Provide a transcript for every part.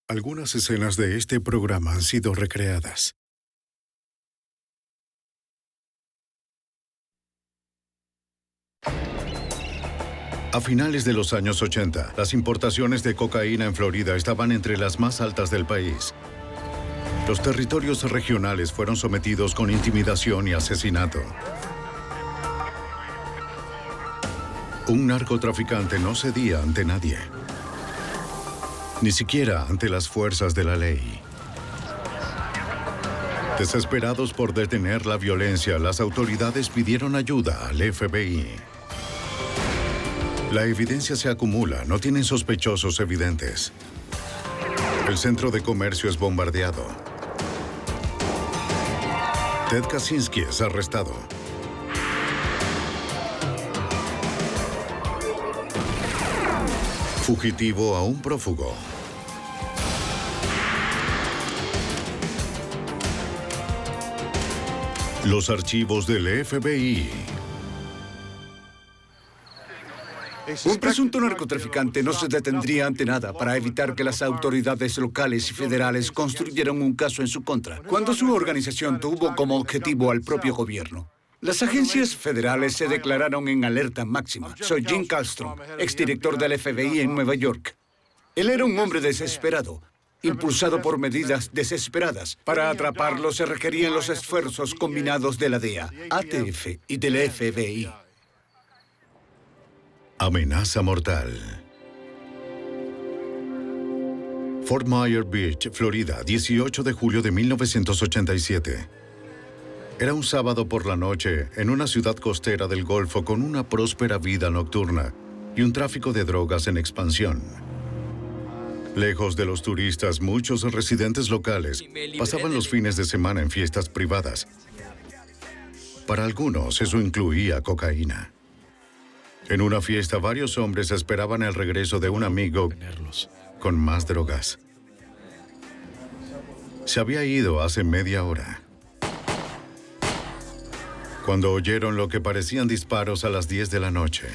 Algunas escenas de este programa han sido recreadas. A finales de los años 80, las importaciones de cocaína en Florida estaban entre las más altas del país. Los territorios regionales fueron sometidos con intimidación y asesinato. Un narcotraficante no cedía ante nadie, ni siquiera ante las fuerzas de la ley. Desesperados por detener la violencia, las autoridades pidieron ayuda al FBI. La evidencia se acumula, no tienen sospechosos evidentes. El centro de comercio es bombardeado. Ted Kaczynski es arrestado. Fugitivo a un prófugo. Los archivos del FBI. Un presunto narcotraficante no se detendría ante nada para evitar que las autoridades locales y federales construyeran un caso en su contra, cuando su organización tuvo como objetivo al propio gobierno. Las agencias federales se declararon en alerta máxima. Soy Jim Kallstrom, exdirector del FBI en Nueva York. Él era un hombre desesperado, impulsado por medidas desesperadas. Para atraparlo se requerían los esfuerzos combinados de la DEA, ATF y del FBI. Amenaza mortal. Fort Myers Beach, Florida, 18 de julio de 1987. Era un sábado por la noche en una ciudad costera del Golfo con una próspera vida nocturna y un tráfico de drogas en expansión. Lejos de los turistas, muchos residentes locales pasaban los fines de semana en fiestas privadas. Para algunos, eso incluía cocaína. En una fiesta, varios hombres esperaban el regreso de un amigo con más drogas. Se había ido hace media hora. Cuando oyeron lo que parecían disparos a las 10 de la noche.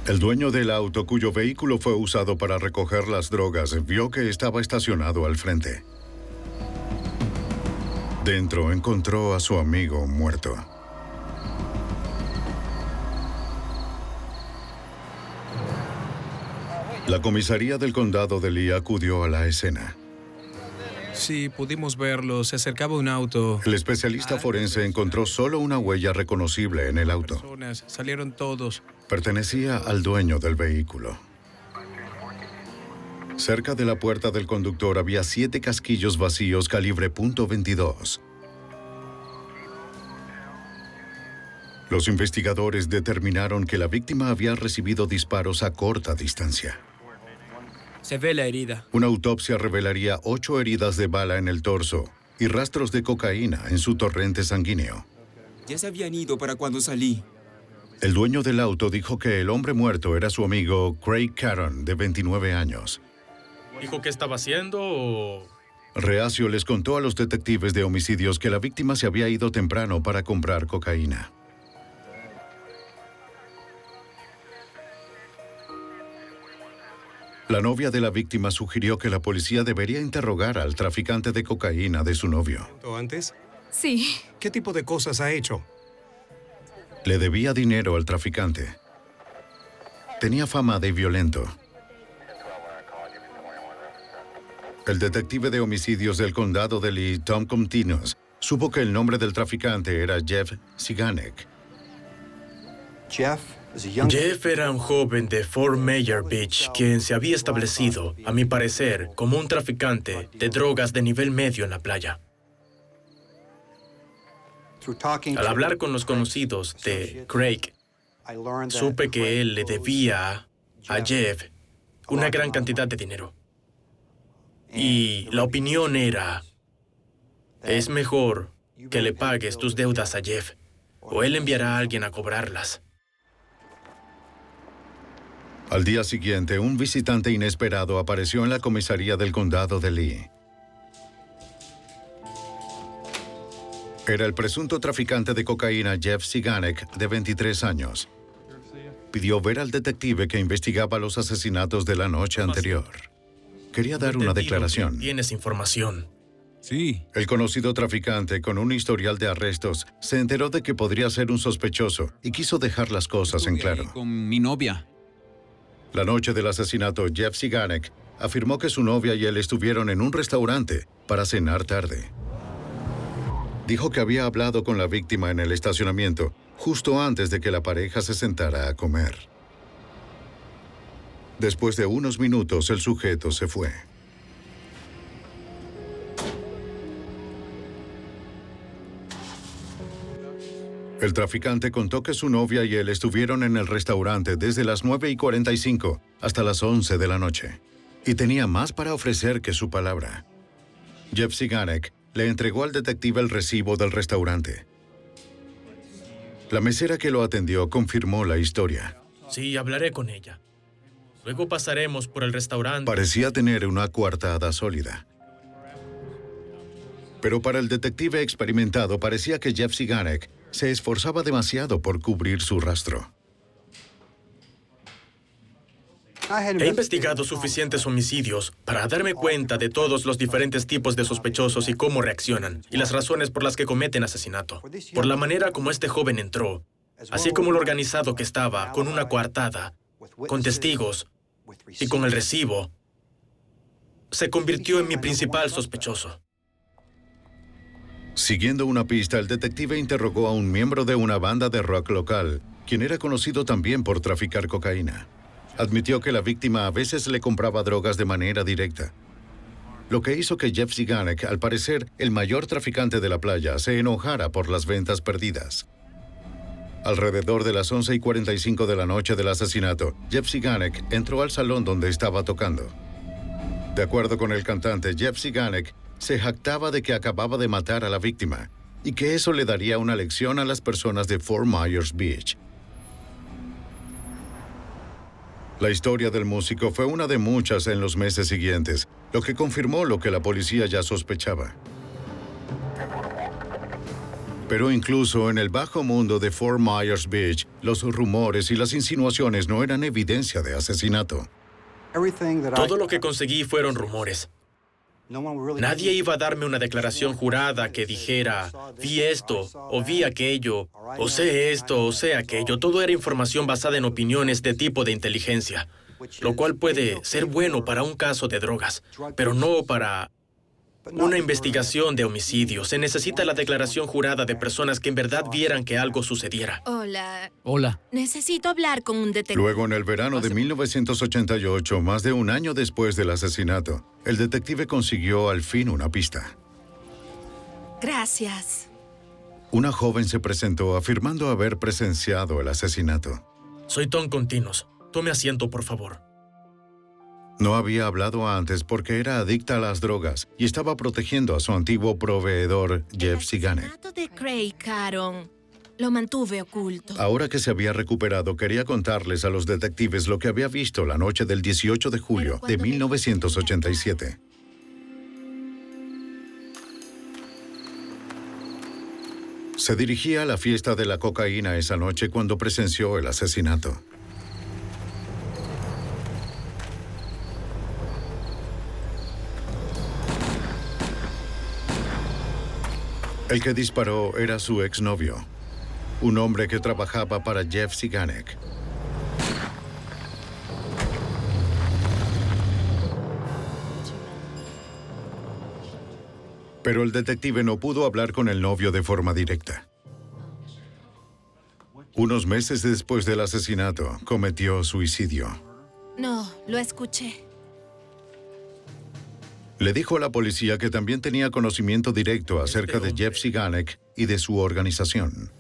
El dueño del auto, cuyo vehículo fue usado para recoger las drogas, vio que estaba estacionado al frente. Dentro encontró a su amigo muerto. La comisaría del condado de Lee acudió a la escena. Sí, pudimos verlo. Se acercaba un auto. El especialista forense encontró solo una huella reconocible en el auto. Personas. Salieron todos. Pertenecía al dueño del vehículo. Cerca de la puerta del conductor había 7 casquillos vacíos calibre .22. Los investigadores determinaron que la víctima había recibido disparos a corta distancia. Se ve la herida. Una autopsia revelaría 8 heridas de bala en el torso y rastros de cocaína en su torrente sanguíneo. Ya se habían ido para cuando salí. El dueño del auto dijo que el hombre muerto era su amigo Craig Caron, de 29 años. ¿Dijo qué estaba haciendo o...? Reacio les contó a los detectives de homicidios que la víctima se había ido temprano para comprar cocaína. La novia de la víctima sugirió que la policía debería interrogar al traficante de cocaína de su novio. ¿Antes? Sí. ¿Qué tipo de cosas ha hecho? Le debía dinero al traficante. Tenía fama de violento. El detective de homicidios del condado de Lee, Tom Continos, supo que el nombre del traficante era Jeff Ciganek. Jeff era un joven de Fort Myers Beach quien se había establecido, a mi parecer, como un traficante de drogas de nivel medio en la playa. Al hablar con los conocidos de Craig, supe que él le debía a Jeff una gran cantidad de dinero. Y la opinión era, es mejor que le pagues tus deudas a Jeff, o él enviará a alguien a cobrarlas. Al día siguiente, un visitante inesperado apareció en la comisaría del condado de Lee. Era el presunto traficante de cocaína Jeff Ciganek, de 23 años. pidió ver al detective que investigaba los asesinatos de la noche anterior. Quería dar una declaración. Tienes información. Sí. El conocido traficante con un historial de arrestos se enteró de que podría ser un sospechoso y quiso dejar las cosas en claro. Con mi novia. La noche del asesinato, Jeff Ziganek afirmó que su novia y él estuvieron en un restaurante para cenar tarde. Dijo que había hablado con la víctima en el estacionamiento justo antes de que la pareja se sentara a comer. Después de unos minutos, el sujeto se fue. El traficante contó que su novia y él estuvieron en el restaurante desde las 9:45 hasta las 11 de la noche. Y tenía más para ofrecer que su palabra. Jeff Ziganek le entregó al detective el recibo del restaurante. La mesera que lo atendió confirmó la historia. Sí, hablaré con ella. Luego pasaremos por el restaurante. Parecía tener una coartada sólida. Pero para el detective experimentado parecía que Jeff Ziganek se esforzaba demasiado por cubrir su rastro. He investigado suficientes homicidios para darme cuenta de todos los diferentes tipos de sospechosos y cómo reaccionan, y las razones por las que cometen asesinato. Por la manera como este joven entró, así como lo organizado que estaba, con una coartada, con testigos y con el recibo, se convirtió en mi principal sospechoso. Siguiendo una pista, el detective interrogó a un miembro de una banda de rock local, quien era conocido también por traficar cocaína. Admitió que la víctima a veces le compraba drogas de manera directa, lo que hizo que Jeff Ziganek, al parecer el mayor traficante de la playa, se enojara por las ventas perdidas. Alrededor de las 11:45 de la noche del asesinato, Jeff Ziganek entró al salón donde estaba tocando. De acuerdo con el cantante, Jeff Ziganek se jactaba de que acababa de matar a la víctima y que eso le daría una lección a las personas de Fort Myers Beach. La historia del músico fue una de muchas en los meses siguientes, lo que confirmó lo que la policía ya sospechaba. Pero incluso en el bajo mundo de Fort Myers Beach, los rumores y las insinuaciones no eran evidencia de asesinato. Todo lo que conseguí fueron rumores. Nadie iba a darme una declaración jurada que dijera, vi esto, o vi aquello, o sé esto, o sé aquello. Todo era información basada en opiniones de tipo de inteligencia, lo cual puede ser bueno para un caso de drogas, pero no para una investigación de homicidio. Se necesita la declaración jurada de personas que en verdad vieran que algo sucediera. Hola. Hola. Necesito hablar con un detective. Luego, en el verano de 1988, más de un año después del asesinato, el detective consiguió al fin una pista. Gracias. Una joven se presentó afirmando haber presenciado el asesinato. Soy Tom Continos. Tome asiento, por favor. No había hablado antes porque era adicta a las drogas y estaba protegiendo a su antiguo proveedor, Jeff Ziganek. El asesinato de Craig, Caron, lo mantuve oculto. Ahora que se había recuperado, quería contarles a los detectives lo que había visto la noche del 18 de julio de 1987. Se dirigía a la fiesta de la cocaína esa noche cuando presenció el asesinato. El que disparó era su exnovio, un hombre que trabajaba para Jeff Ziganek. Pero el detective no pudo hablar con el novio de forma directa. Unos meses después del asesinato, cometió suicidio. No, lo escuché. Le dijo a la policía que también tenía conocimiento directo acerca de Jeff Ziganek y de su organización.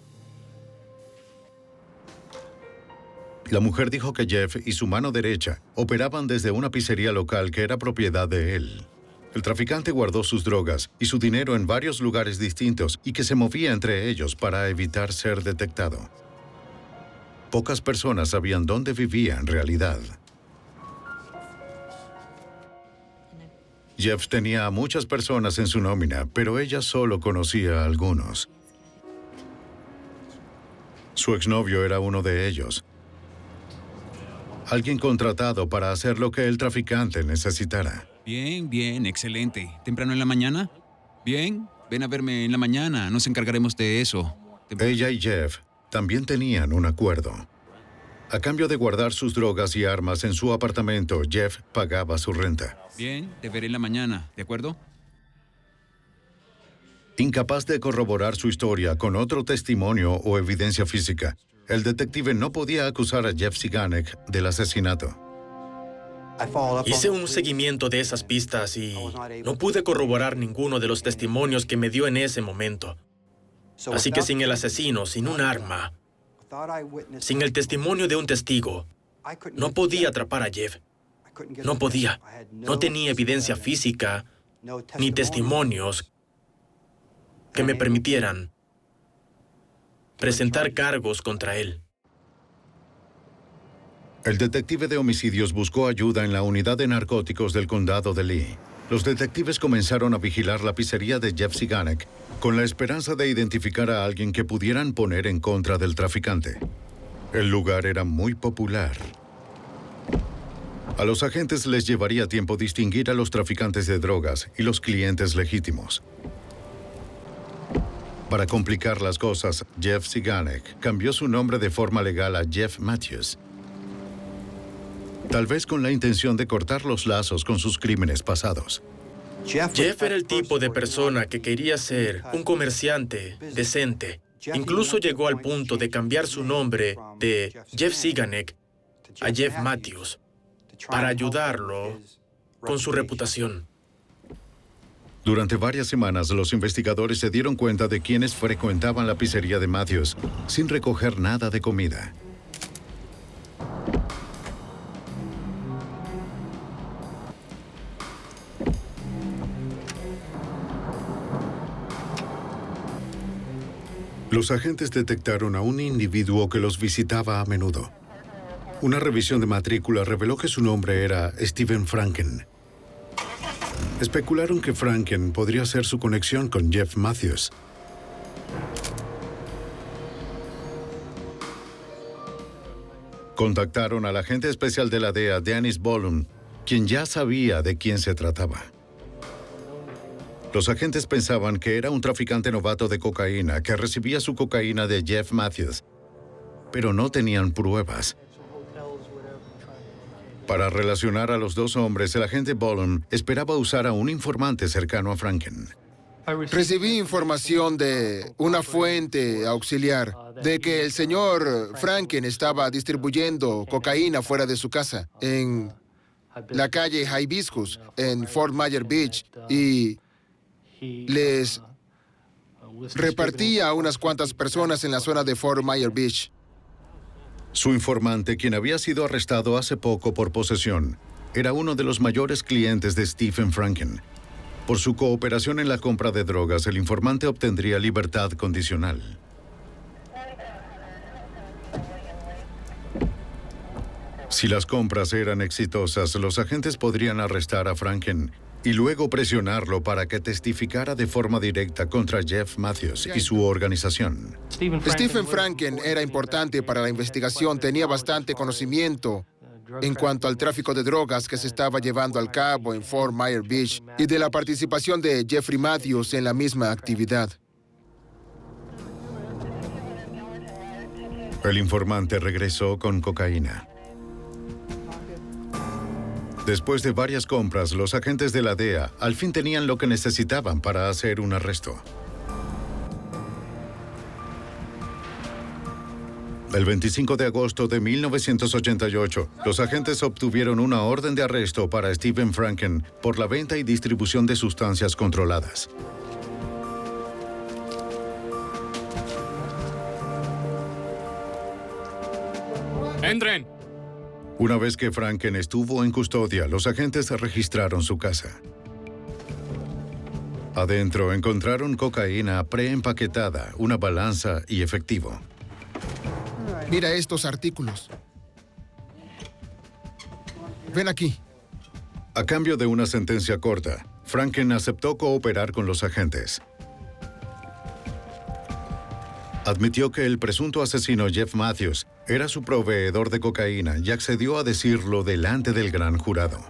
La mujer dijo que Jeff y su mano derecha operaban desde una pizzería local que era propiedad de él. El traficante guardó sus drogas y su dinero en varios lugares distintos y que se movía entre ellos para evitar ser detectado. Pocas personas sabían dónde vivía en realidad. Jeff tenía a muchas personas en su nómina, pero ella solo conocía a algunos. Su exnovio era uno de ellos. alguien contratado para hacer lo que el traficante necesitara. Bien, bien, excelente. ¿Temprano en la mañana? Bien, ven a verme en la mañana. Nos encargaremos de eso. Ella y Jeff también tenían un acuerdo. A cambio de guardar sus drogas y armas en su apartamento, Jeff pagaba su renta. Bien, te veré en la mañana, ¿de acuerdo? Incapaz de corroborar su historia con otro testimonio o evidencia física, el detective no podía acusar a Jeff Ziganek del asesinato. Hice un seguimiento de esas pistas y no pude corroborar ninguno de los testimonios que me dio en ese momento. Así que sin el asesino, sin un arma, sin el testimonio de un testigo, no podía atrapar a Jeff. No podía. No tenía evidencia física ni testimonios que me permitieran presentar cargos contra él. El detective de homicidios buscó ayuda en la unidad de narcóticos del condado de Lee. Los detectives comenzaron a vigilar la pizzería de Jeff Ziganek con la esperanza de identificar a alguien que pudieran poner en contra del traficante. El lugar era muy popular. A los agentes les llevaría tiempo distinguir a los traficantes de drogas y los clientes legítimos. Para complicar las cosas, Jeff Ziganek cambió su nombre de forma legal a Jeff Matthews. Tal vez con la intención de cortar los lazos con sus crímenes pasados. Jeff era el tipo de persona que quería ser un comerciante decente. Incluso llegó al punto de cambiar su nombre de Jeff Ziganek a Jeff Matthews para ayudarlo con su reputación. Durante varias semanas, los investigadores se dieron cuenta de quienes frecuentaban la pizzería de Matthews sin recoger nada de comida. Los agentes detectaron a un individuo que los visitaba a menudo. Una revisión de matrícula reveló que su nombre era Steven Franken. Especularon que Franken podría ser su conexión con Jeff Matthews. Contactaron al agente especial de la DEA, Dennis Bollum, quien ya sabía de quién se trataba. Los agentes pensaban que era un traficante novato de cocaína que recibía su cocaína de Jeff Matthews, pero no tenían pruebas. Para relacionar a los dos hombres, el agente Bollum esperaba usar a un informante cercano a Franken. Recibí información de una fuente auxiliar de que el señor Franken estaba distribuyendo cocaína fuera de su casa, en la calle Hibiscus, en Fort Myers Beach, y les repartía a unas cuantas personas en la zona de Fort Myers Beach. Su informante, quien había sido arrestado hace poco por posesión, era uno de los mayores clientes de Stephen Franken. Por su cooperación en la compra de drogas, el informante obtendría libertad condicional. Si las compras eran exitosas, los agentes podrían arrestar a Franken y luego presionarlo para que testificara de forma directa contra Jeff Matthews y su organización. Stephen Franken era importante para la investigación, tenía bastante conocimiento en cuanto al tráfico de drogas que se estaba llevando a cabo en Fort Myers Beach y de la participación de Jeffrey Matthews en la misma actividad. El informante regresó con cocaína. Después de varias compras, los agentes de la DEA al fin tenían lo que necesitaban para hacer un arresto. El 25 de agosto de 1988, los agentes obtuvieron una orden de arresto para Stephen Franken por la venta y distribución de sustancias controladas. ¡Entren! Una vez que Franken estuvo en custodia, los agentes registraron su casa. Adentro encontraron cocaína preempaquetada, una balanza y efectivo. Mira estos artículos. Ven aquí. A cambio de una sentencia corta, Franken aceptó cooperar con los agentes. Admitió que el presunto asesino Jeff Matthews era su proveedor de cocaína y accedió a decirlo delante del gran jurado.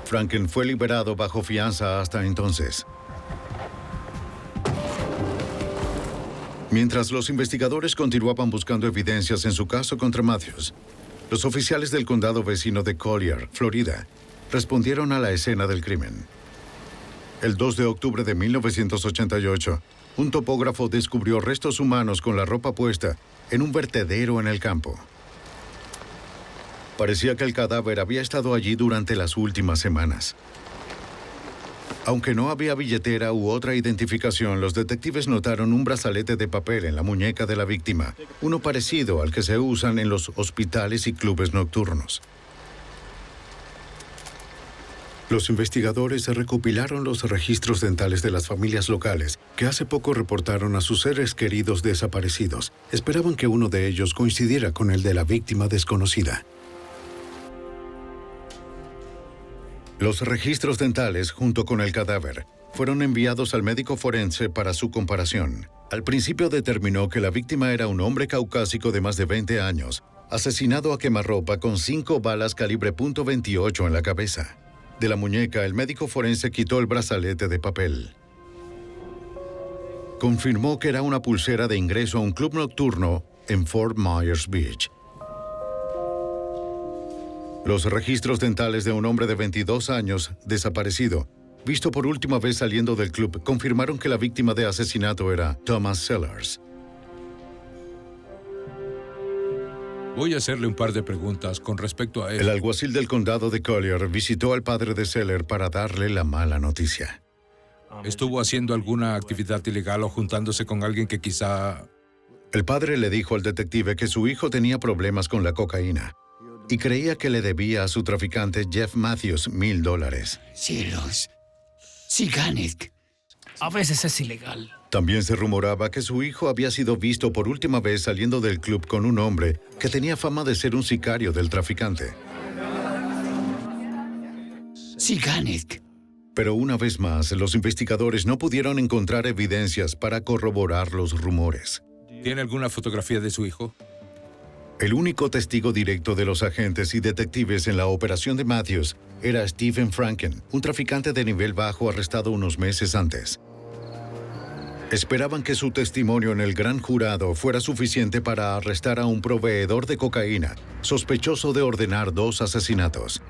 Franken fue liberado bajo fianza hasta entonces. Mientras los investigadores continuaban buscando evidencias en su caso contra Matthews, los oficiales del condado vecino de Collier, Florida, respondieron a la escena del crimen. El 2 de octubre de 1988, un topógrafo descubrió restos humanos con la ropa puesta en un vertedero en el campo. Parecía que el cadáver había estado allí durante las últimas semanas. Aunque no había billetera u otra identificación, los detectives notaron un brazalete de papel en la muñeca de la víctima, uno parecido al que se usan en los hospitales y clubes nocturnos. Los investigadores recopilaron los registros dentales de las familias locales que hace poco reportaron a sus seres queridos desaparecidos. Esperaban que uno de ellos coincidiera con el de la víctima desconocida. Los registros dentales, junto con el cadáver, fueron enviados al médico forense para su comparación. Al principio determinó que la víctima era un hombre caucásico de más de 20 años, asesinado a quemarropa con 5 balas calibre .28 en la cabeza. De la muñeca, el médico forense quitó el brazalete de papel. Confirmó que era una pulsera de ingreso a un club nocturno en Fort Myers Beach. Los registros dentales de un hombre de 22 años, desaparecido, visto por última vez saliendo del club, confirmaron que la víctima de asesinato era Thomas Sellers. Voy a hacerle un par de preguntas con respecto a él. El alguacil del condado de Collier visitó al padre de Seller para darle la mala noticia. ¿Estuvo haciendo alguna actividad ilegal o juntándose con alguien que quizá...? El padre le dijo al detective que su hijo tenía problemas con la cocaína y creía que le debía a su traficante Jeff Matthews $1,000. Cielos. Siganek. A veces es ilegal. También se rumoraba que su hijo había sido visto por última vez saliendo del club con un hombre que tenía fama de ser un sicario del traficante. Siganek. Pero una vez más, los investigadores no pudieron encontrar evidencias para corroborar los rumores. ¿Tiene alguna fotografía de su hijo? El único testigo directo de los agentes y detectives en la operación de Matthews era Stephen Franken, un traficante de nivel bajo arrestado unos meses antes. Esperaban que su testimonio en el gran jurado fuera suficiente para arrestar a un proveedor de cocaína, sospechoso de ordenar 2 asesinatos.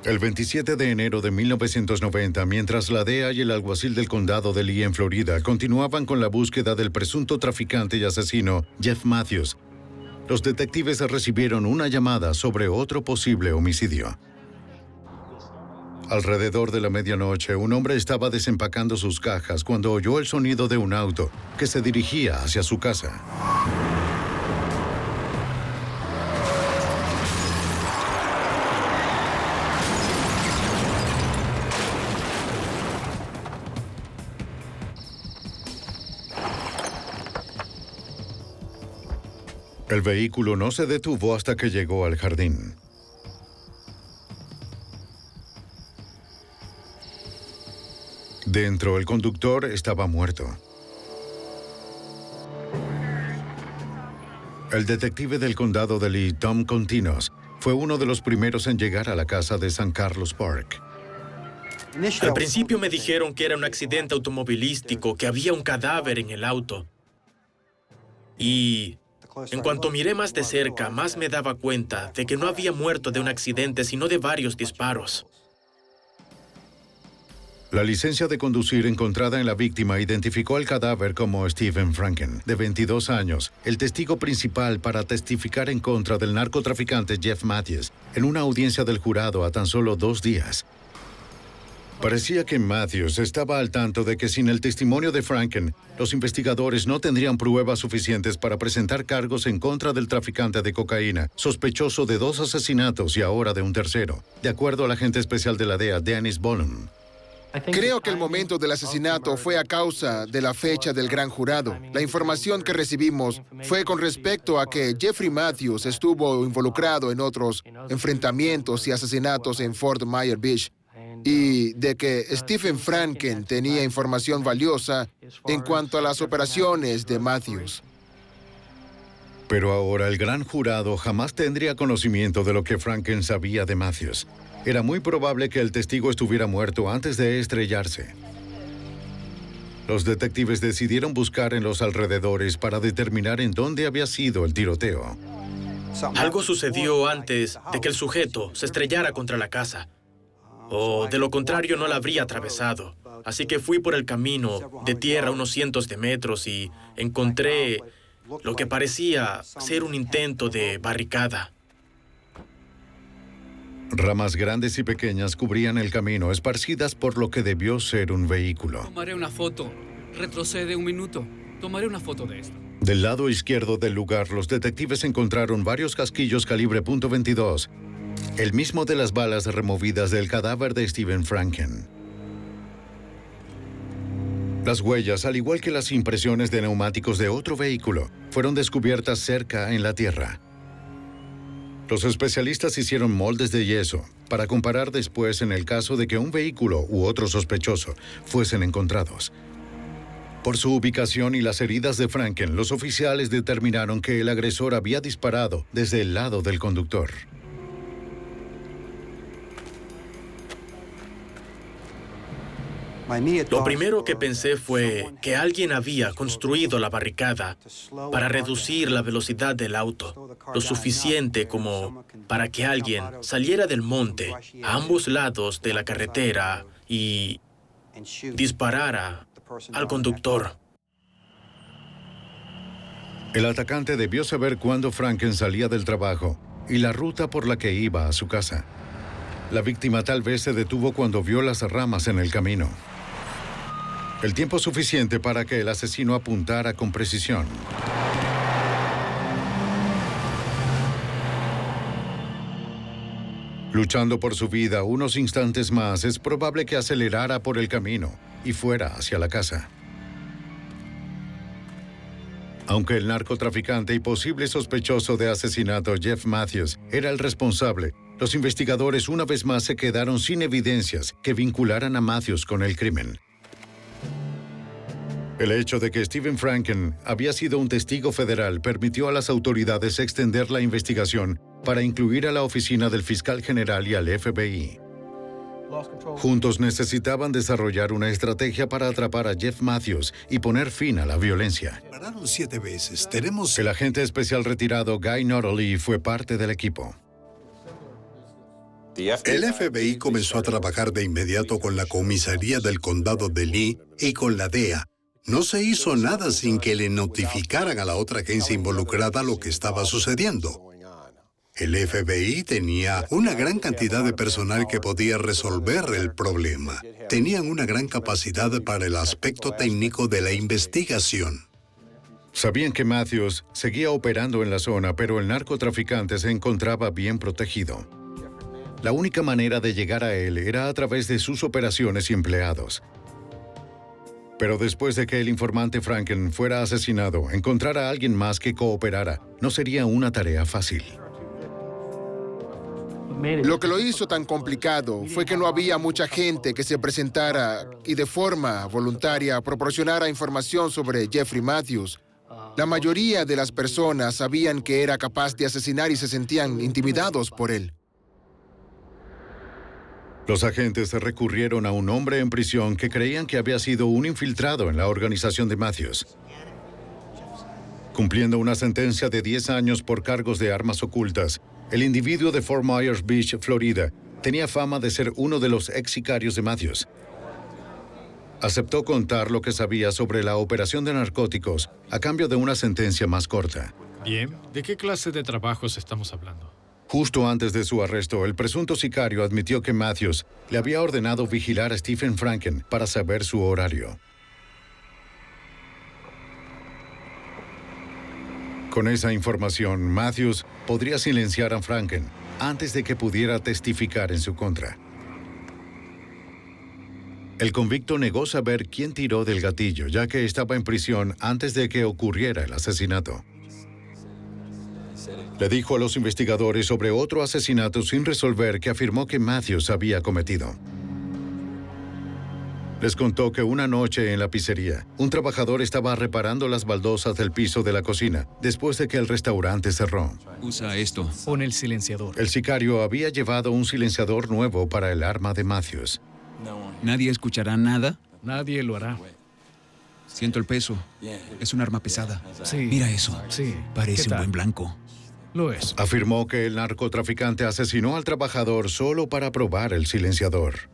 El 27 de enero de 1990, mientras la DEA y el alguacil del condado de Lee en Florida continuaban con la búsqueda del presunto traficante y asesino Jeff Matthews, los detectives recibieron una llamada sobre otro posible homicidio. Alrededor de la medianoche, un hombre estaba desempacando sus cajas cuando oyó el sonido de un auto que se dirigía hacia su casa. El vehículo no se detuvo hasta que llegó al jardín. Dentro, el conductor estaba muerto. El detective del condado de Lee, Tom Continos, fue uno de los primeros en llegar a la casa de San Carlos Park. Al principio me dijeron que era un accidente automovilístico, que había un cadáver en el auto. Y en cuanto miré más de cerca, más me daba cuenta de que no había muerto de un accidente, sino de varios disparos. La licencia de conducir encontrada en la víctima identificó al cadáver como Stephen Franken, de 22 años, el testigo principal para testificar en contra del narcotraficante Jeff Matthews, en una audiencia del jurado a tan solo 2 días. Parecía que Matthews estaba al tanto de que sin el testimonio de Franken, los investigadores no tendrían pruebas suficientes para presentar cargos en contra del traficante de cocaína, sospechoso de 2 asesinatos y ahora de un tercero, de acuerdo al agente especial de la DEA, Dennis Bollum. Creo que el momento del asesinato fue a causa de la fecha del gran jurado. La información que recibimos fue con respecto a que Jeffrey Matthews estuvo involucrado en otros enfrentamientos y asesinatos en Fort Myers Beach. y de que Stephen Franken tenía información valiosa en cuanto a las operaciones de Matthews. Pero ahora el gran jurado jamás tendría conocimiento de lo que Franken sabía de Matthews. Era muy probable que el testigo estuviera muerto antes de estrellarse. Los detectives decidieron buscar en los alrededores para determinar en dónde había sido el tiroteo. Algo sucedió antes de que el sujeto se estrellara contra la casa. O de lo contrario no la habría atravesado. Así que fui por el camino de tierra unos cientos de metros y encontré lo que parecía ser un intento de barricada. Ramas grandes y pequeñas cubrían el camino, esparcidas por lo que debió ser un vehículo. Tomaré una foto. Retrocede un minuto. Tomaré una foto de esto. Del lado izquierdo del lugar, los detectives encontraron varios casquillos calibre .22, el mismo de las balas removidas del cadáver de Stephen Franken. Las huellas, al igual que las impresiones de neumáticos de otro vehículo, fueron descubiertas cerca en la tierra. Los especialistas hicieron moldes de yeso para comparar después en el caso de que un vehículo u otro sospechoso fuesen encontrados. Por su ubicación y las heridas de Franken, los oficiales determinaron que el agresor había disparado desde el lado del conductor. Lo primero que pensé fue que alguien había construido la barricada para reducir la velocidad del auto, lo suficiente como para que alguien saliera del monte a ambos lados de la carretera y disparara al conductor. El atacante debió saber cuándo Franken salía del trabajo y la ruta por la que iba a su casa. La víctima tal vez se detuvo cuando vio las ramas en el camino. El tiempo suficiente para que el asesino apuntara con precisión. Luchando por su vida unos instantes más, es probable que acelerara por el camino y fuera hacia la casa. Aunque el narcotraficante y posible sospechoso de asesinato Jeff Matthews era el responsable, los investigadores una vez más se quedaron sin evidencias que vincularan a Matthews con el crimen. El hecho de que Stephen Franken había sido un testigo federal permitió a las autoridades extender la investigación para incluir a la oficina del fiscal general y al FBI. Juntos necesitaban desarrollar una estrategia para atrapar a Jeff Matthews y poner fin a la violencia. Pararon 7 veces. Tenemos... El agente especial retirado Guy Notley fue parte del equipo. El FBI comenzó a trabajar de inmediato con la comisaría del condado de Lee y con la DEA. No se hizo nada sin que le notificaran a la otra agencia involucrada lo que estaba sucediendo. El FBI tenía una gran cantidad de personal que podía resolver el problema. Tenían una gran capacidad para el aspecto técnico de la investigación. Sabían que Matthews seguía operando en la zona, pero el narcotraficante se encontraba bien protegido. La única manera de llegar a él era a través de sus operaciones y empleados. Pero después de que el informante Franken fuera asesinado, encontrar a alguien más que cooperara no sería una tarea fácil. Lo que lo hizo tan complicado fue que no había mucha gente que se presentara y de forma voluntaria proporcionara información sobre Jeffrey Matthews. La mayoría de las personas sabían que era capaz de asesinar y se sentían intimidados por él. Los agentes recurrieron a un hombre en prisión que creían que había sido un infiltrado en la organización de Matthews. Cumpliendo una sentencia de 10 años por cargos de armas ocultas, el individuo de Fort Myers Beach, Florida, tenía fama de ser uno de los ex sicarios de Matthews. Aceptó contar lo que sabía sobre la operación de narcóticos a cambio de una sentencia más corta. Bien, ¿de qué clase de trabajos estamos hablando? Justo antes de su arresto, el presunto sicario admitió que Matthews le había ordenado vigilar a Stephen Franken para saber su horario. Con esa información, Matthews podría silenciar a Franken antes de que pudiera testificar en su contra. El convicto negó saber quién tiró del gatillo, ya que estaba en prisión antes de que ocurriera el asesinato. Le dijo a los investigadores sobre otro asesinato sin resolver que afirmó que Matthews había cometido. Les contó que una noche en la pizzería, un trabajador estaba reparando las baldosas del piso de la cocina después de que el restaurante cerró. Usa esto. Pon el silenciador. El sicario había llevado un silenciador nuevo para el arma de Matthews. ¿Nadie escuchará nada? Nadie lo hará. Siento el peso. Es un arma pesada. Sí. Mira eso. Sí. Parece ¿Qué un tal? buen blanco. Lo es. Afirmó que el narcotraficante asesinó al trabajador solo para probar el silenciador.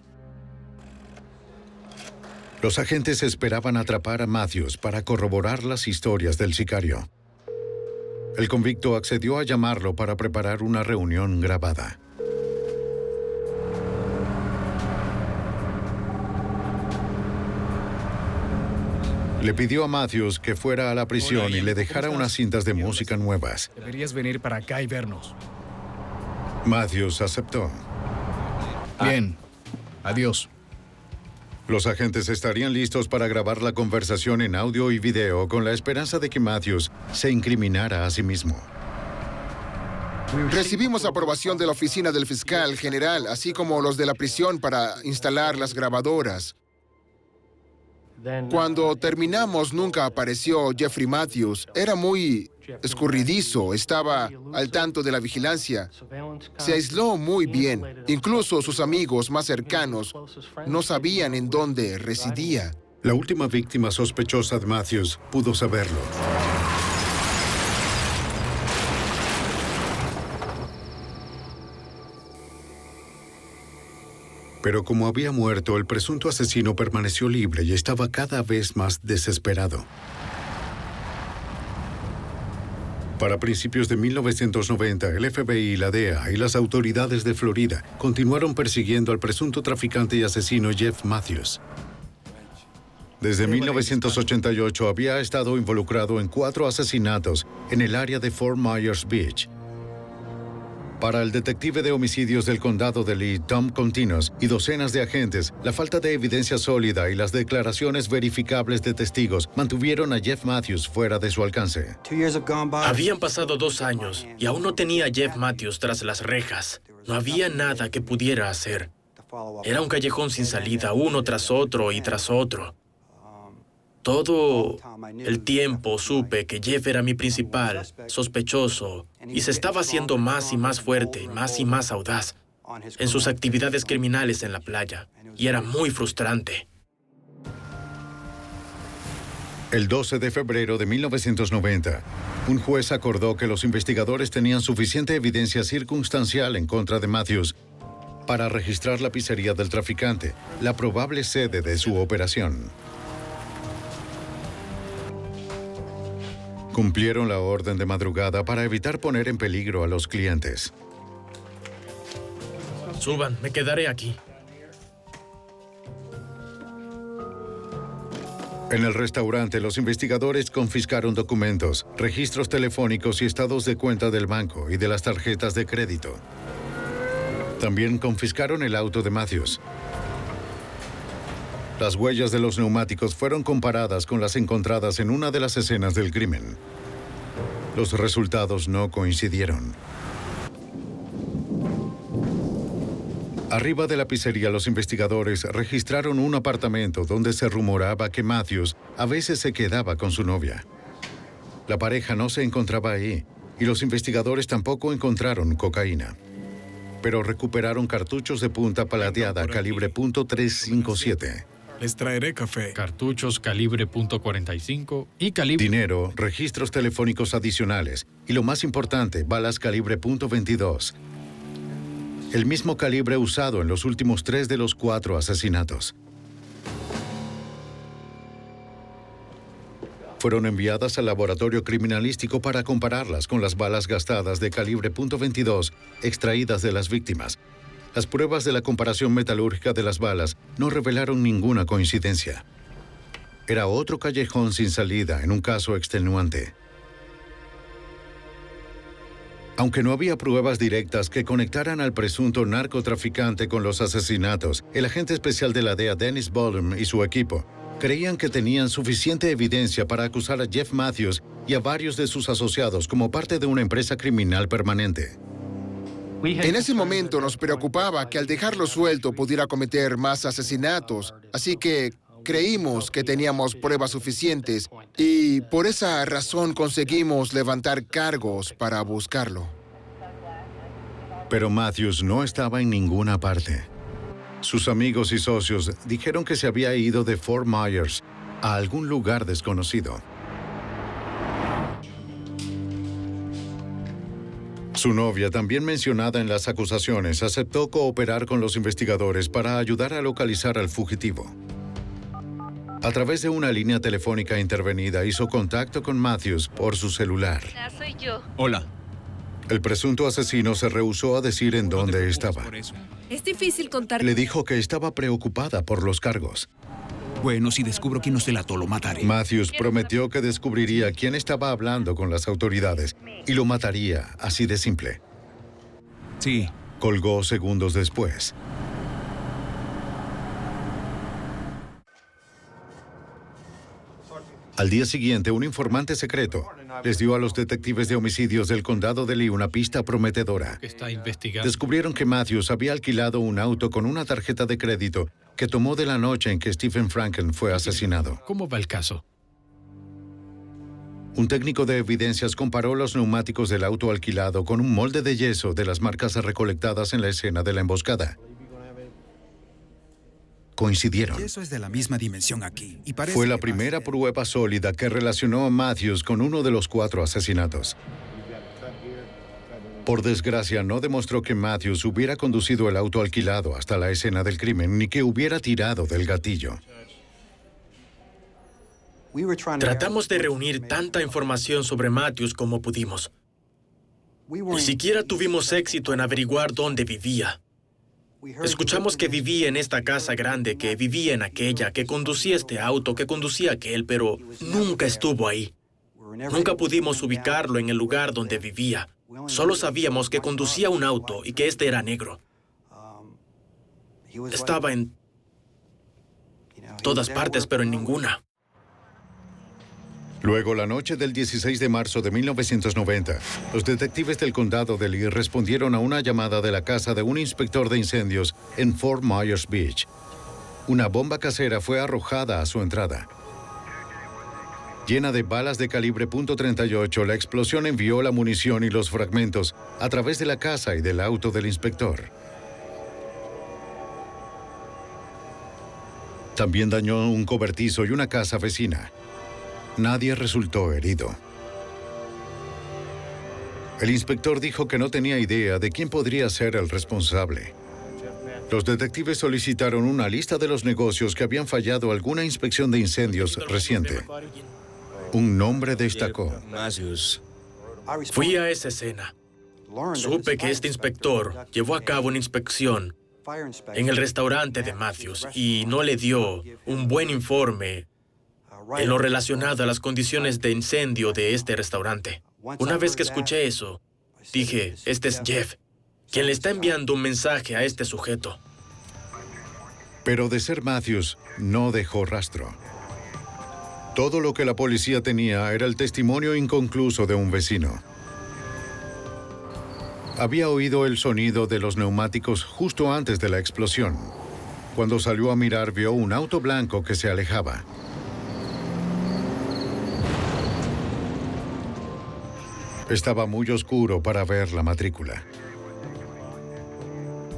Los agentes esperaban atrapar a Matthews para corroborar las historias del sicario. El convicto accedió a llamarlo para preparar una reunión grabada. Le pidió a Matthews que fuera a la prisión y le dejara unas cintas de música nuevas. Deberías venir para acá y vernos. Matthews aceptó. Bien. Adiós. Los agentes estarían listos para grabar la conversación en audio y video con la esperanza de que Matthews se incriminara a sí mismo. Recibimos aprobación de la oficina del fiscal general, así como los de la prisión para instalar las grabadoras. Cuando terminamos, nunca apareció Jeffrey Matthews. Era muy escurridizo, estaba al tanto de la vigilancia. Se aisló muy bien. Incluso sus amigos más cercanos no sabían en dónde residía. La última víctima sospechosa de Matthews pudo saberlo. Pero como había muerto, el presunto asesino permaneció libre y estaba cada vez más desesperado. Para principios de 1990, el FBI, la DEA y las autoridades de Florida continuaron persiguiendo al presunto traficante y asesino Jeff Matthews. Desde 1988 había estado involucrado en 4 asesinatos en el área de Fort Myers Beach. Para el detective de homicidios del condado de Lee, Tom Continos, y docenas de agentes, la falta de evidencia sólida y las declaraciones verificables de testigos mantuvieron a Jeff Matthews fuera de su alcance. Habían pasado 2 años y aún no tenía a Jeff Matthews tras las rejas. No había nada que pudiera hacer. Era un callejón sin salida, uno tras otro y tras otro. Todo el tiempo supe que Jeff era mi principal sospechoso y se estaba haciendo más y más fuerte, más y más audaz en sus actividades criminales en la playa. Y era muy frustrante. El 12 de febrero de 1990, un juez acordó que los investigadores tenían suficiente evidencia circunstancial en contra de Matthews para registrar la pizzería del traficante, la probable sede de su operación. Cumplieron la orden de madrugada para evitar poner en peligro a los clientes. Suban, me quedaré aquí. En el restaurante, los investigadores confiscaron documentos, registros telefónicos y estados de cuenta del banco y de las tarjetas de crédito. También confiscaron el auto de Matthews. Las huellas de los neumáticos fueron comparadas con las encontradas en una de las escenas del crimen. Los resultados no coincidieron. Arriba de la pizzería, los investigadores registraron un apartamento donde se rumoraba que Matthews a veces se quedaba con su novia. La pareja no se encontraba ahí y los investigadores tampoco encontraron cocaína. Pero recuperaron cartuchos de punta palateada calibre .357. Les traeré café. Cartuchos calibre .45 y calibre... Dinero, registros telefónicos adicionales y, lo más importante, balas calibre .22. El mismo calibre usado en los últimos 3 de los 4 asesinatos. Fueron enviadas al laboratorio criminalístico para compararlas con las balas gastadas de calibre .22 extraídas de las víctimas. Las pruebas de la comparación metalúrgica de las balas no revelaron ninguna coincidencia. Era otro callejón sin salida en un caso extenuante. Aunque no había pruebas directas que conectaran al presunto narcotraficante con los asesinatos, el agente especial de la DEA, Dennis Bodum, y su equipo creían que tenían suficiente evidencia para acusar a Jeff Matthews y a varios de sus asociados como parte de una empresa criminal permanente. En ese momento nos preocupaba que al dejarlo suelto pudiera cometer más asesinatos, así que creímos que teníamos pruebas suficientes y por esa razón conseguimos levantar cargos para buscarlo. Pero Matthews no estaba en ninguna parte. Sus amigos y socios dijeron que se había ido de Fort Myers a algún lugar desconocido. Su novia, también mencionada en las acusaciones, aceptó cooperar con los investigadores para ayudar a localizar al fugitivo. A través de una línea telefónica intervenida, hizo contacto con Matthews por su celular. Soy yo. Hola. El presunto asesino se rehusó a decir en dónde estaba. Es difícil contar. Le dijo que estaba preocupada por los cargos. Bueno, si descubro quién nos delató, lo mataré. Matthews prometió que descubriría quién estaba hablando con las autoridades y lo mataría, así de simple. Sí. Colgó segundos después. Al día siguiente, un informante secreto les dio a los detectives de homicidios del condado de Lee una pista prometedora. Está investigando. Descubrieron que Matthews había alquilado un auto con una tarjeta de crédito que tomó de la noche en que Stephen Franken fue asesinado. ¿Cómo va el caso? Un técnico de evidencias comparó los neumáticos del auto alquilado con un molde de yeso de las marcas recolectadas en la escena de la emboscada. Coincidieron. Eso es de la misma dimensión aquí. Y parece Fue la que primera prueba sólida que relacionó a Matthews con uno de los 4 asesinatos. Por desgracia, no demostró que Matthews hubiera conducido el auto alquilado hasta la escena del crimen, ni que hubiera tirado del gatillo. Tratamos de reunir tanta información sobre Matthews como pudimos. Ni siquiera tuvimos éxito en averiguar dónde vivía. Escuchamos que vivía en esta casa grande, que vivía en aquella, que conducía este auto, que conducía aquel, pero nunca estuvo ahí. Nunca pudimos ubicarlo en el lugar donde vivía. Solo sabíamos que conducía un auto y que este era negro. Estaba en todas partes, pero en ninguna. Luego, la noche del 16 de marzo de 1990, los detectives del condado de Lee respondieron a una llamada de la casa de un inspector de incendios en Fort Myers Beach. Una bomba casera fue arrojada a su entrada. Llena de balas de calibre .38, la explosión envió la munición y los fragmentos a través de la casa y del auto del inspector. También dañó un cobertizo y una casa vecina. Nadie resultó herido. El inspector dijo que no tenía idea de quién podría ser el responsable. Los detectives solicitaron una lista de los negocios que habían fallado alguna inspección de incendios reciente. Un nombre destacó. Fui a esa escena. Supe que este inspector llevó a cabo una inspección en el restaurante de Matthews y no le dio un buen informe en lo relacionado a las condiciones de incendio de este restaurante. Una vez que escuché eso, dije, este es Jeff, quien le está enviando un mensaje a este sujeto. Pero de ser Matthews, no dejó rastro. Todo lo que la policía tenía era el testimonio inconcluso de un vecino. Había oído el sonido de los neumáticos justo antes de la explosión. Cuando salió a mirar, vio un auto blanco que se alejaba. Estaba muy oscuro para ver la matrícula.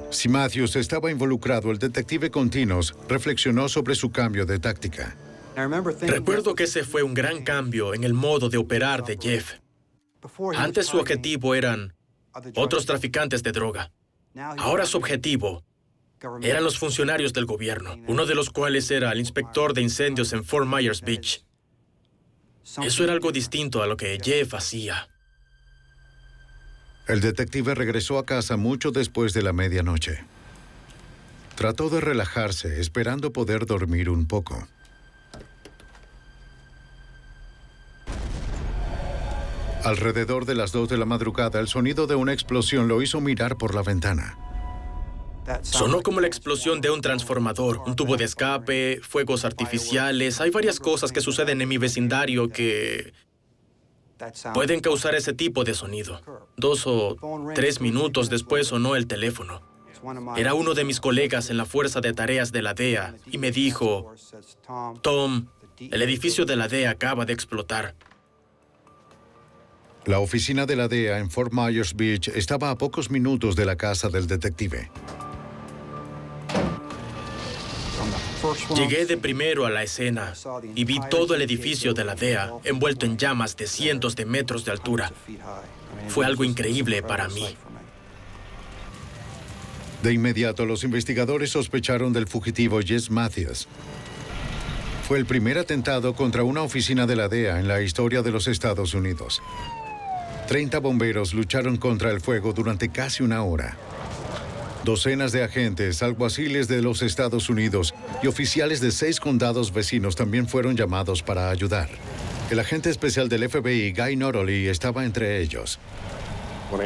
Si Matthews estaba involucrado, el detective Continos reflexionó sobre su cambio de táctica. Recuerdo que ese fue un gran cambio en el modo de operar de Jeff. Antes su objetivo eran otros traficantes de droga. Ahora su objetivo eran los funcionarios del gobierno, uno de los cuales era el inspector de incendios en Fort Myers Beach. Eso era algo distinto a lo que Jeff hacía. El detective regresó a casa mucho después de la medianoche. Trató de relajarse, esperando poder dormir un poco. Alrededor de las 2 de la madrugada, el sonido de una explosión lo hizo mirar por la ventana. Sonó como la explosión de un transformador, un tubo de escape, fuegos artificiales. Hay varias cosas que suceden en mi vecindario que pueden causar ese tipo de sonido. 2 o 3 minutos después sonó el teléfono. Era uno de mis colegas en la Fuerza de Tareas de la DEA y me dijo, Tom, el edificio de la DEA acaba de explotar. La oficina de la DEA en Fort Myers Beach estaba a pocos minutos de la casa del detective. Llegué de primero a la escena y vi todo el edificio de la DEA envuelto en llamas de cientos de metros de altura. Fue algo increíble para mí. De inmediato, los investigadores sospecharon del fugitivo Jeff Matthews. Fue el primer atentado contra una oficina de la DEA en la historia de los Estados Unidos. 30 bomberos lucharon contra el fuego durante casi una hora. Docenas de agentes, alguaciles de los Estados Unidos y oficiales de 6 condados vecinos también fueron llamados para ayudar. El agente especial del FBI, Guy Notley, estaba entre ellos.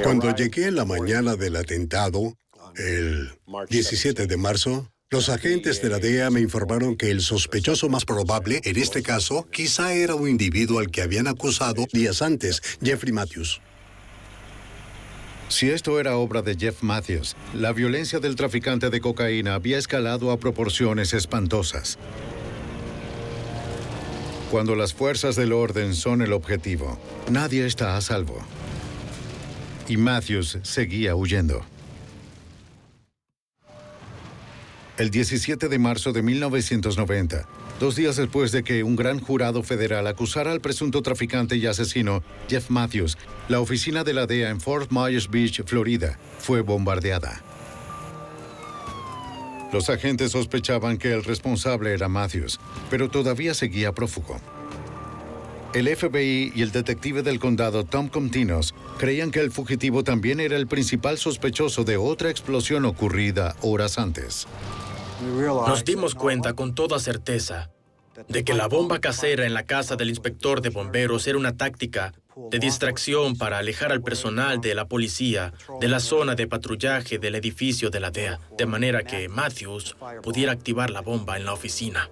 Cuando llegué en la mañana del atentado, el 17 de marzo, los agentes de la DEA me informaron que el sospechoso más probable, en este caso, quizá era un individuo al que habían acusado días antes, Jeffrey Matthews. Si esto era obra de Jeff Matthews, la violencia del traficante de cocaína había escalado a proporciones espantosas. Cuando las fuerzas del orden son el objetivo, nadie está a salvo. Y Matthews seguía huyendo. El 17 de marzo de 1990, 2 días después de que un gran jurado federal acusara al presunto traficante y asesino Jeff Matthews, la oficina de la DEA en Fort Myers Beach, Florida, fue bombardeada. Los agentes sospechaban que el responsable era Matthews, pero todavía seguía prófugo. El FBI y el detective del condado Tom Continos creían que el fugitivo también era el principal sospechoso de otra explosión ocurrida horas antes. Nos dimos cuenta con toda certeza de que la bomba casera en la casa del inspector de bomberos era una táctica de distracción para alejar al personal de la policía de la zona de patrullaje del edificio de la DEA, de manera que Matthews pudiera activar la bomba en la oficina.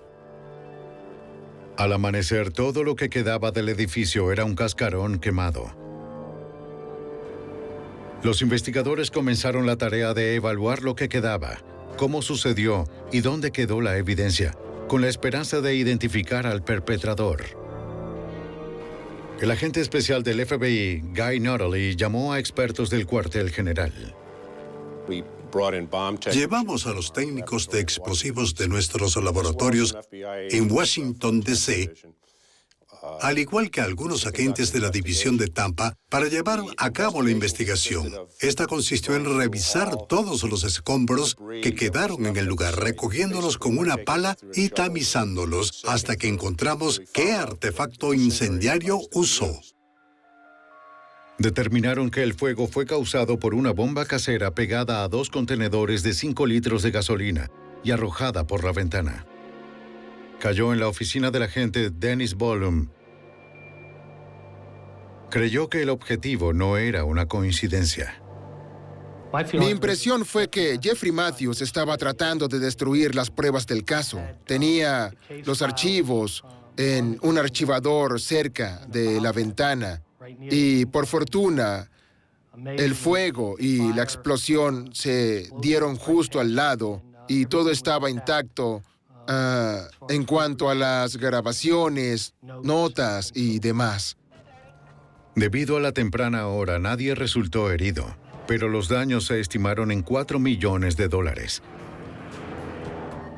Al amanecer, todo lo que quedaba del edificio era un cascarón quemado. Los investigadores comenzaron la tarea de evaluar lo que quedaba, cómo sucedió y dónde quedó la evidencia, con la esperanza de identificar al perpetrador. El agente especial del FBI, Guy Notley, llamó a expertos del cuartel general. Llevamos a los técnicos de explosivos de nuestros laboratorios en Washington, D.C., al igual que algunos agentes de la división de Tampa, para llevar a cabo la investigación. Esta consistió en revisar todos los escombros que quedaron en el lugar, recogiéndolos con una pala y tamizándolos hasta que encontramos qué artefacto incendiario usó. Determinaron que el fuego fue causado por una bomba casera pegada a 2 contenedores de 5 litros de gasolina y arrojada por la ventana. Cayó en la oficina del agente Dennis Bollum. Creyó que el objetivo no era una coincidencia. Mi impresión fue que Jeffrey Matthews estaba tratando de destruir las pruebas del caso. Tenía los archivos en un archivador cerca de la ventana y, por fortuna, el fuego y la explosión se dieron justo al lado y todo estaba intacto. En cuanto a las grabaciones, notas y demás. Debido a la temprana hora, nadie resultó herido, pero los daños se estimaron en $4 millones.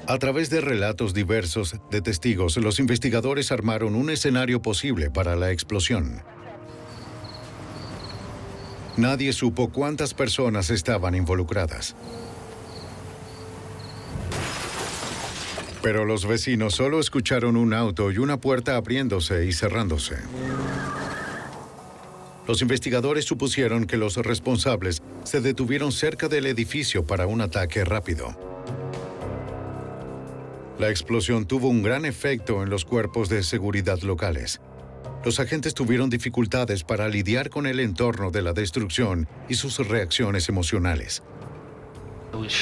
A través de relatos diversos de testigos, los investigadores armaron un escenario posible para la explosión. Nadie supo cuántas personas estaban involucradas. Pero los vecinos solo escucharon un auto y una puerta abriéndose y cerrándose. Los investigadores supusieron que los responsables se detuvieron cerca del edificio para un ataque rápido. La explosión tuvo un gran efecto en los cuerpos de seguridad locales. Los agentes tuvieron dificultades para lidiar con el entorno de la destrucción y sus reacciones emocionales.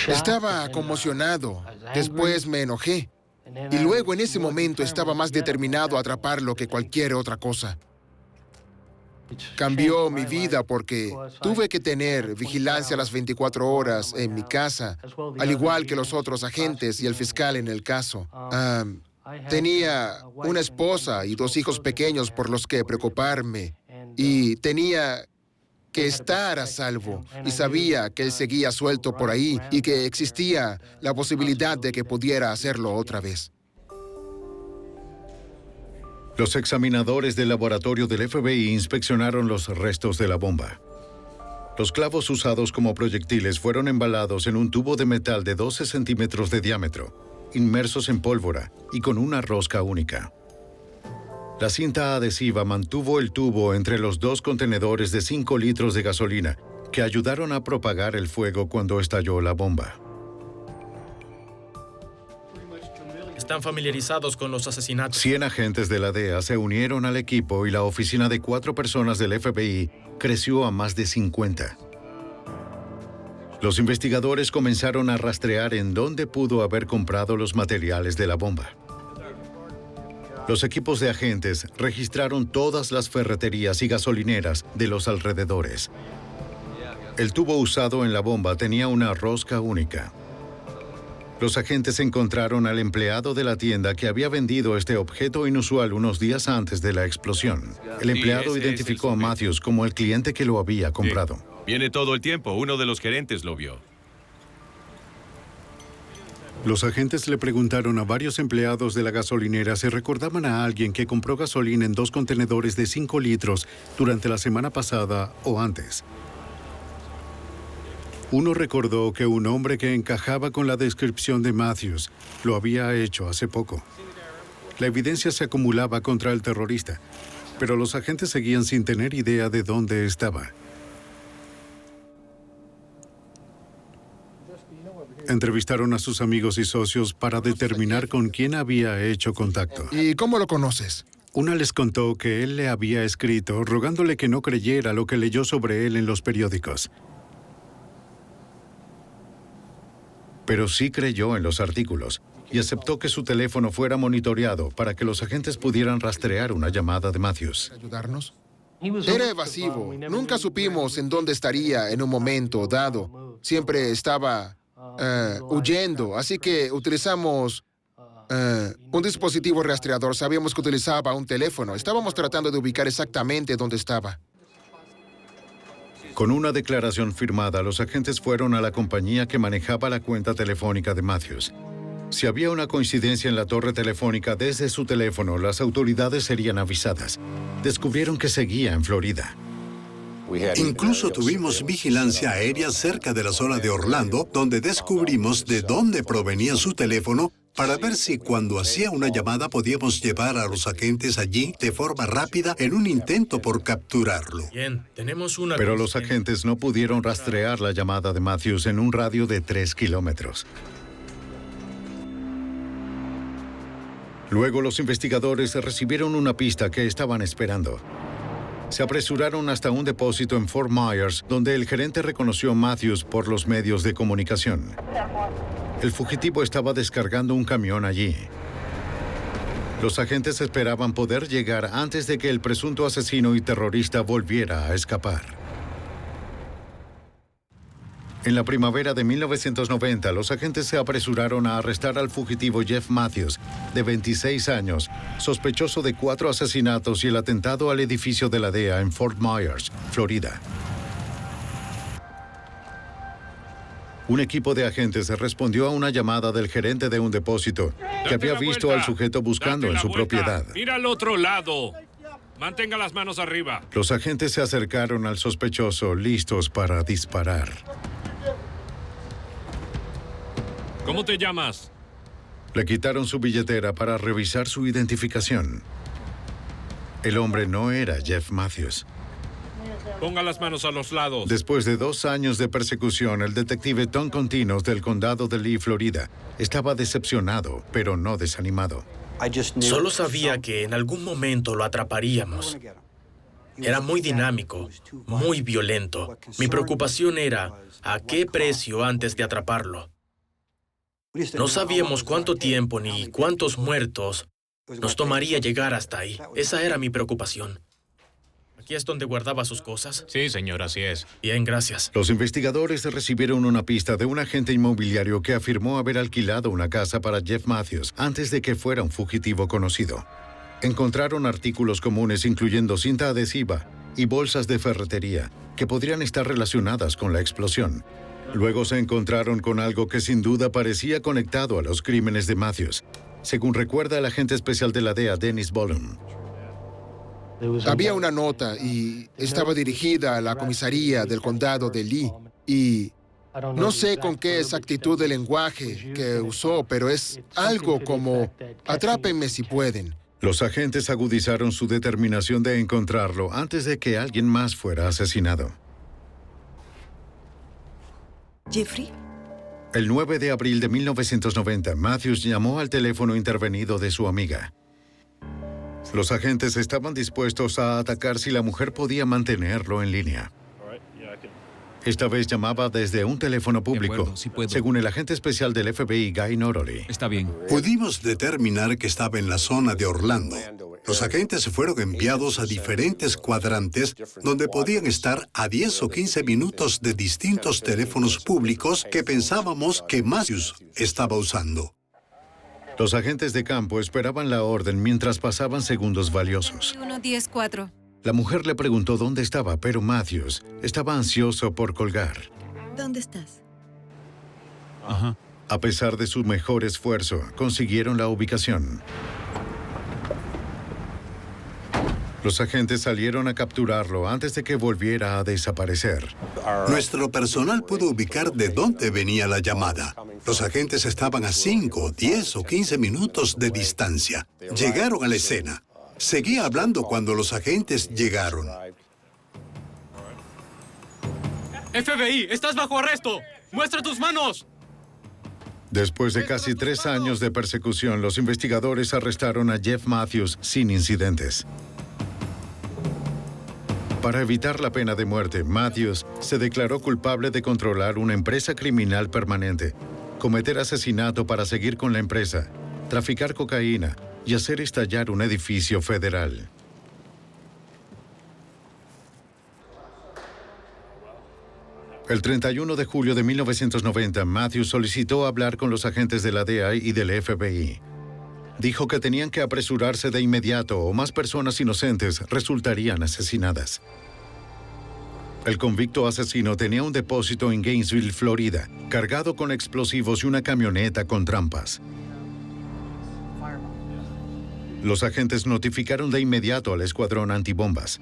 Estaba conmocionado. Después me enojé. Y luego en ese momento estaba más determinado a atraparlo que cualquier otra cosa. cambió mi vida porque tuve que tener vigilancia a las 24 horas en mi casa, al igual que los otros agentes y el fiscal en el caso. Tenía una esposa y 2 hijos pequeños por los que preocuparme y tenía que estar a salvo, y sabía que él seguía suelto por ahí y que existía la posibilidad de que pudiera hacerlo otra vez. Los examinadores del laboratorio del FBI inspeccionaron los restos de la bomba. Los clavos usados como proyectiles fueron embalados en un tubo de metal de 12 centímetros de diámetro, inmersos en pólvora y con una rosca única. La cinta adhesiva mantuvo el tubo entre los 2 contenedores de 5 litros de gasolina que ayudaron a propagar el fuego cuando estalló la bomba. Están familiarizados con los asesinatos. 100 agentes de la DEA se unieron al equipo y la oficina de 4 personas del FBI creció a más de 50. Los investigadores comenzaron a rastrear en dónde pudo haber comprado los materiales de la bomba. Los equipos de agentes registraron todas las ferreterías y gasolineras de los alrededores. El tubo usado en la bomba tenía una rosca única. Los agentes encontraron al empleado de la tienda que había vendido este objeto inusual unos días antes de la explosión. El empleado identificó a Matthews como el cliente que lo había comprado. Viene todo el tiempo. Uno de los gerentes lo vio. Los agentes le preguntaron a varios empleados de la gasolinera si recordaban a alguien que compró gasolina en 2 contenedores de 5 litros durante la semana pasada o antes. Uno recordó que un hombre que encajaba con la descripción de Matthews lo había hecho hace poco. La evidencia se acumulaba contra el terrorista, pero los agentes seguían sin tener idea de dónde estaba. Entrevistaron a sus amigos y socios para determinar con quién había hecho contacto. ¿Y cómo lo conoces? Una les contó que él le había escrito rogándole que no creyera lo que leyó sobre él en los periódicos. Pero sí creyó en los artículos y aceptó que su teléfono fuera monitoreado para que los agentes pudieran rastrear una llamada de Matthews. ¿Ayudarnos? Era evasivo. Nunca supimos en dónde estaría en un momento dado. Siempre estaba huyendo, así que utilizamos un dispositivo rastreador. Sabíamos que utilizaba un teléfono. Estábamos tratando de ubicar exactamente dónde estaba. Con una declaración firmada, los agentes fueron a la compañía que manejaba la cuenta telefónica de Matthews. Si había una coincidencia en la torre telefónica desde su teléfono, las autoridades serían avisadas. Descubrieron que seguía en Florida. Incluso tuvimos vigilancia aérea cerca de la zona de Orlando, donde descubrimos de dónde provenía su teléfono para ver si cuando hacía una llamada podíamos llevar a los agentes allí de forma rápida en un intento por capturarlo. Bien, tenemos una... Pero los agentes no pudieron rastrear la llamada de Matthews en un radio de 3 kilómetros. Luego los investigadores recibieron una pista que estaban esperando. Se apresuraron hasta un depósito en Fort Myers, donde el gerente reconoció a Matthews por los medios de comunicación. El fugitivo estaba descargando un camión allí. Los agentes esperaban poder llegar antes de que el presunto asesino y terrorista volviera a escapar. En la primavera de 1990, los agentes se apresuraron a arrestar al fugitivo Jeff Matthews, de 26 años, sospechoso de 4 asesinatos y el atentado al edificio de la DEA en Fort Myers, Florida. Un equipo de agentes respondió a una llamada del gerente de un depósito que había visto al sujeto buscando en su propiedad. ¡Mira al otro lado! Mantenga las manos arriba. Los agentes se acercaron al sospechoso, listos para disparar. ¿Cómo te llamas? Le quitaron su billetera para revisar su identificación. El hombre no era Jeff Matthews. Ponga las manos a los lados. Después de 2 años de persecución, el detective Tom Continos del condado de Lee, Florida, estaba decepcionado, pero no desanimado. Solo sabía que en algún momento lo atraparíamos. Era muy dinámico, muy violento. Mi preocupación era a qué precio antes de atraparlo. No sabíamos cuánto tiempo ni cuántos muertos nos tomaría llegar hasta ahí. Esa era mi preocupación. ¿Aquí es donde guardaba sus cosas? Sí, señor, así es. Bien, gracias. Los investigadores recibieron una pista de un agente inmobiliario que afirmó haber alquilado una casa para Jeff Matthews antes de que fuera un fugitivo conocido. Encontraron artículos comunes incluyendo cinta adhesiva y bolsas de ferretería que podrían estar relacionadas con la explosión. Luego se encontraron con algo que sin duda parecía conectado a los crímenes de Matthews, según recuerda el agente especial de la DEA, Dennis Bollum. Había una nota y estaba dirigida a la comisaría del condado de Lee. Y no sé con qué exactitud de lenguaje que usó, pero es algo como, atrápenme si pueden. Los agentes agudizaron su determinación de encontrarlo antes de que alguien más fuera asesinado. ¿Jeffrey? El 9 de abril de 1990, Matthews llamó al teléfono intervenido de su amiga. Los agentes estaban dispuestos a atacar si la mujer podía mantenerlo en línea. Esta vez llamaba desde un teléfono público, acuerdo, sí puedo. según el agente especial del FBI, Guy Noroli. Está bien. Pudimos determinar que estaba en la zona de Orlando. Los agentes fueron enviados a diferentes cuadrantes donde podían estar a 10 o 15 minutos de distintos teléfonos públicos que pensábamos que Matthews estaba usando. Los agentes de campo esperaban la orden mientras pasaban segundos valiosos. 1-10-4. La mujer le preguntó dónde estaba, pero Matthews estaba ansioso por colgar. ¿Dónde estás? Ajá. A pesar de su mejor esfuerzo, consiguieron la ubicación. Los agentes salieron a capturarlo antes de que volviera a desaparecer. Nuestro personal pudo ubicar de dónde venía la llamada. Los agentes estaban a 5, 10 o 15 minutos de distancia. Llegaron a la escena. Seguía hablando cuando los agentes llegaron. FBI, estás bajo arresto. ¡Muestra tus manos! Después de casi 3 años de persecución, los investigadores arrestaron a Jeff Matthews sin incidentes. Para evitar la pena de muerte, Matthews se declaró culpable de controlar una empresa criminal permanente, cometer asesinato para seguir con la empresa, traficar cocaína y hacer estallar un edificio federal. El 31 de julio de 1990, Matthews solicitó hablar con los agentes de la DEA y del FBI. Dijo que tenían que apresurarse de inmediato o más personas inocentes resultarían asesinadas. El convicto asesino tenía un depósito en Gainesville, Florida, cargado con explosivos y una camioneta con trampas. Los agentes notificaron de inmediato al escuadrón antibombas.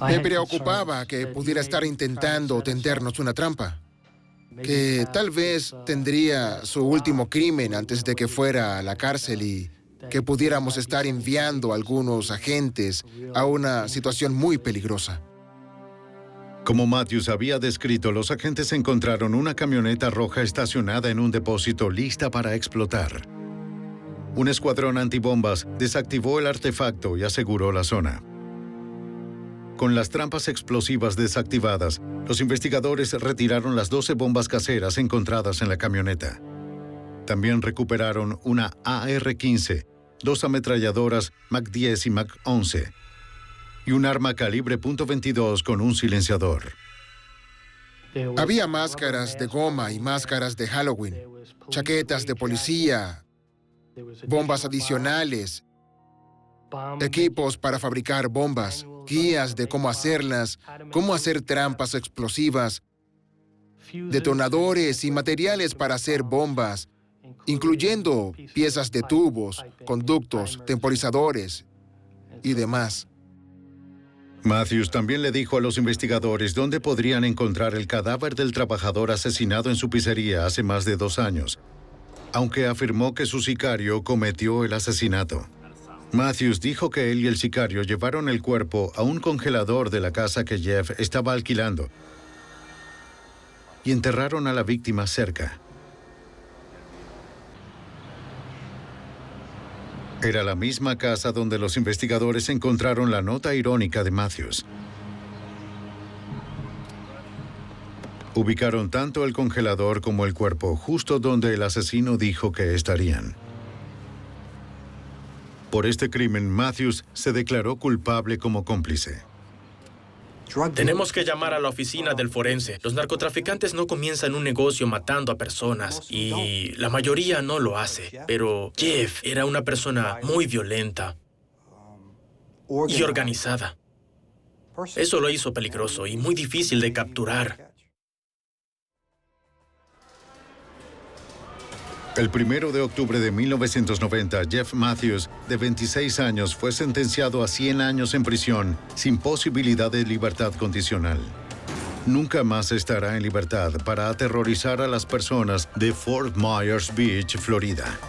Me preocupaba que pudiera estar intentando tendernos una trampa, que tal vez tendría su último crimen antes de que fuera a la cárcel y que pudiéramos estar enviando a algunos agentes a una situación muy peligrosa. Como Matthews había descrito, los agentes encontraron una camioneta roja estacionada en un depósito lista para explotar. Un escuadrón antibombas desactivó el artefacto y aseguró la zona. Con las trampas explosivas desactivadas, los investigadores retiraron las 12 bombas caseras encontradas en la camioneta. También recuperaron una AR-15, 2 ametralladoras MAC-10 y MAC-11 y un arma calibre .22 con un silenciador. Había máscaras de goma y máscaras de Halloween, chaquetas de policía, bombas adicionales, equipos para fabricar bombas, guías de cómo hacerlas, cómo hacer trampas explosivas, detonadores y materiales para hacer bombas, incluyendo piezas de tubos, conductos, temporizadores y demás. Matthews también le dijo a los investigadores dónde podrían encontrar el cadáver del trabajador asesinado en su pizzería hace más de 2 años, aunque afirmó que su sicario cometió el asesinato. Matthews dijo que él y el sicario llevaron el cuerpo a un congelador de la casa que Jeff estaba alquilando y enterraron a la víctima cerca. Era la misma casa donde los investigadores encontraron la nota irónica de Matthews. Ubicaron tanto el congelador como el cuerpo justo donde el asesino dijo que estarían. Por este crimen, Matthews se declaró culpable como cómplice. Tenemos que llamar a la oficina del forense. Los narcotraficantes no comienzan un negocio matando a personas y la mayoría no lo hace. Pero Jeff era una persona muy violenta y organizada. Eso lo hizo peligroso y muy difícil de capturar. El 1 de octubre de 1990, Jeff Matthews, de 26 años, fue sentenciado a 100 años en prisión, sin posibilidad de libertad condicional. Nunca más estará en libertad para aterrorizar a las personas de Fort Myers Beach, Florida.